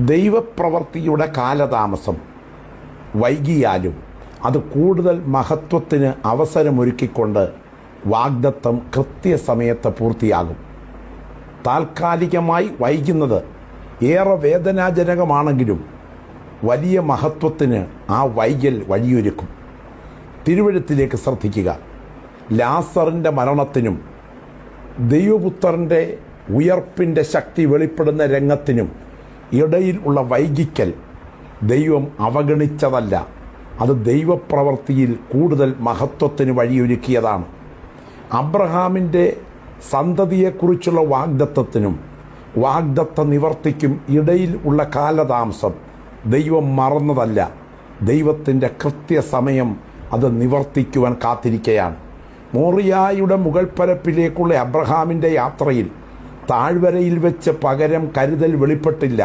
ദൈവപ്രവൃത്തിയുടെ കാലതാമസം വൈകിയാലും അത് കൂടുതൽ മഹത്വത്തിന് അവസരമൊരുക്കിക്കൊണ്ട് വാഗ്ദത്തം കൃത്യസമയത്ത് പൂർത്തിയാകും. താൽക്കാലികമായി വൈകുന്നത് ഏറെ വേദനാജനകമാണെങ്കിലും വലിയ മഹത്വത്തിന് ആ വൈകൽ വഴിയൊരുക്കും. തിരുവെഴുത്തിലേക്ക് ശ്രദ്ധിക്കുക. ലാസറിൻ്റെ മരണത്തിനും ദൈവപുത്രൻ്റെ ഉയർപ്പിൻ്റെ ശക്തി വെളിപ്പെടുന്ന രംഗത്തിനും ഇടയിൽ ഉള്ള വൈകിക്കൽ ദൈവം അവഗണിച്ചതല്ല, അത് ദൈവപ്രവൃത്തിയിൽ കൂടുതൽ മഹത്വത്തിന് വഴിയൊരുക്കിയതാണ്. അബ്രഹാമിൻ്റെ സന്തതിയെക്കുറിച്ചുള്ള വാഗ്ദത്തത്തിനും വാഗ്ദത്ത നിവർത്തിക്കും ഇടയിൽ ഉള്ള കാലതാമസം ദൈവം മറന്നതല്ല, ദൈവത്തിൻ്റെ കൃത്യസമയം അത് നിവർത്തിക്കുവാൻ കാത്തിരിക്കുകയാണ്. മോറിയായുടെ മുകൾപ്പരപ്പിലേക്കുള്ള അബ്രഹാമിൻ്റെ യാത്രയിൽ താഴ്വരയിൽ വെച്ച് പകരം കരുതൽ വെളിപ്പെട്ടില്ല.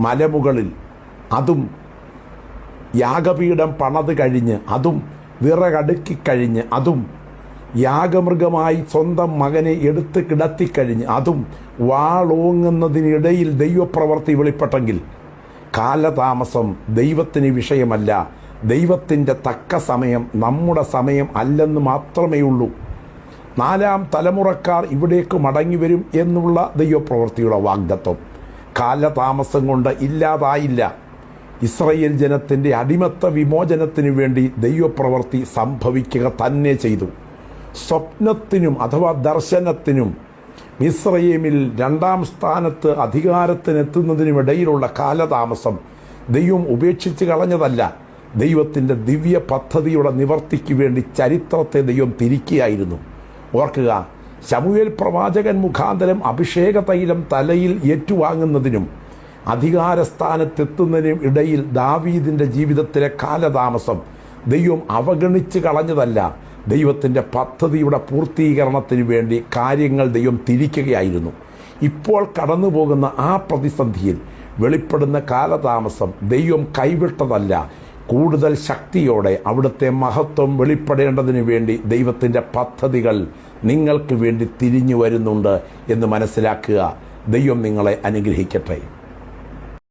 മലമുകളിൽ, അതും യാഗപീഠം പണത് കഴിഞ്ഞ്, അതും വിറകടുക്കിക്കഴിഞ്ഞ്, അതും യാഗമൃഗമായി സ്വന്തം മകനെ എടുത്ത് കിടത്തിക്കഴിഞ്ഞ്, അതും വാളോങ്ങുന്നതിനിടയിൽ ദൈവപ്രവൃത്തി വെളിപ്പെട്ടെങ്കിൽ കാലതാമസം ദൈവത്തിന് വിഷയമല്ല. ദൈവത്തിൻ്റെ തക്ക സമയം നമ്മുടെ സമയം അല്ലെന്ന് മാത്രമേ ഉള്ളൂ. 4ാം തലമുറക്കാർ ഇവിടേക്ക് മടങ്ങി വരും എന്നുള്ള ദൈവപ്രവൃത്തിയുടെ വാഗ്ദത്വം കാലതാമസം കൊണ്ട് ഇല്ലാതായില്ല. ഇസ്രായേൽ ജനത്തിൻ്റെ അടിമത്ത വിമോചനത്തിനു വേണ്ടി ദൈവപ്രവൃത്തി സംഭവിക്കുക തന്നെ ചെയ്തു. സ്വപ്നത്തിനും അഥവാ ദർശനത്തിനും മിസ്രയീമിൽ 2ാം സ്ഥാനത്ത് അധികാരത്തിനെത്തുന്നതിനുമിടയിലുള്ള കാലതാമസം ദൈവം ഉപേക്ഷിച്ച് കളഞ്ഞതല്ല. ദൈവത്തിൻ്റെ ദിവ്യ പദ്ധതിയുടെ നിവർത്തിക്ക് വേണ്ടി ചരിത്രത്തെ ദൈവം തിരിക്കുകയായിരുന്നു. ഓർക്കുക, ശമൂവേൽ പ്രവാചകൻ മുഖാന്തരം അഭിഷേക തൈലം തലയിൽ ഏറ്റുവാങ്ങുന്നതിനും അധികാരസ്ഥാനത്തെത്തുന്നതിനും ഇടയിൽ ദാവീദിൻ്റെ ജീവിതത്തിലെ കാലതാമസം ദൈവം അവഗണിച്ച് കളഞ്ഞതല്ല, ദൈവത്തിൻ്റെ പദ്ധതിയുടെ പൂർത്തീകരണത്തിന് വേണ്ടി കാര്യങ്ങൾ ദൈവം തിരിക്കുകയായിരുന്നു. ഇപ്പോൾ കടന്നു പോകുന്ന ആ പ്രതിസന്ധിയിൽ വെളിപ്പെടുന്ന കാലതാമസം ദൈവം കൈവിട്ടതല്ല, കൂടുതൽ ശക്തിയോടെ അവിടുത്തെ മഹത്വം വെളിപ്പെടേണ്ടതിന് വേണ്ടി ദൈവത്തിൻ്റെ പദ്ധതികൾ നിങ്ങൾക്ക് വേണ്ടി തിരിഞ്ഞു വരുന്നുണ്ട് എന്ന് മനസ്സിലാക്കുക. ദൈവം നിങ്ങളെ അനുഗ്രഹിക്കട്ടെ.